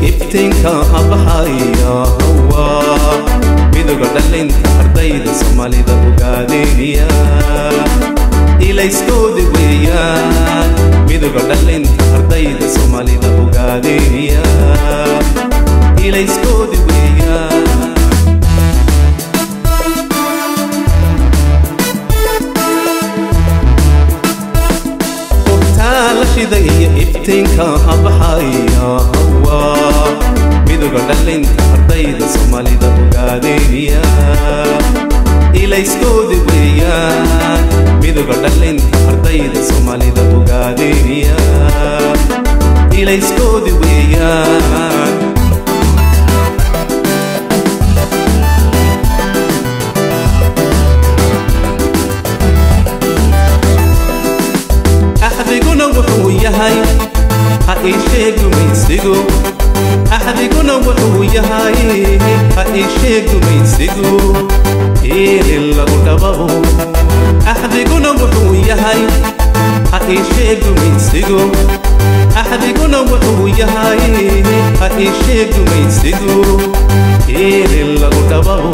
iftiinka abaxaya waa midowga dhalinta ardayda Soomaalida ogaadeenaya ilayskooda weeyaan midowga dhalinta ardayda Soomaalida ogaadeenaya ilayskooda weeyaan shidaya iftiinka abaxaya waa midowga dhalinta ardayda Soomaalida ogaadeenaya ilayskooda weeyaan midowga dhalinta ardayda Soomaalida ogaadeenaya ilayskooda weeyaan أحدقنا وحويهاي هايشيك ميسيقو أحدقنا وحويهاي هايشيك ميسيقو إيه اللي قدبه أحدقنا وحويهاي هايشيك ميسيقو أحدقنا وحويهاي هايشيك ميسيقو إيه اللي قدبه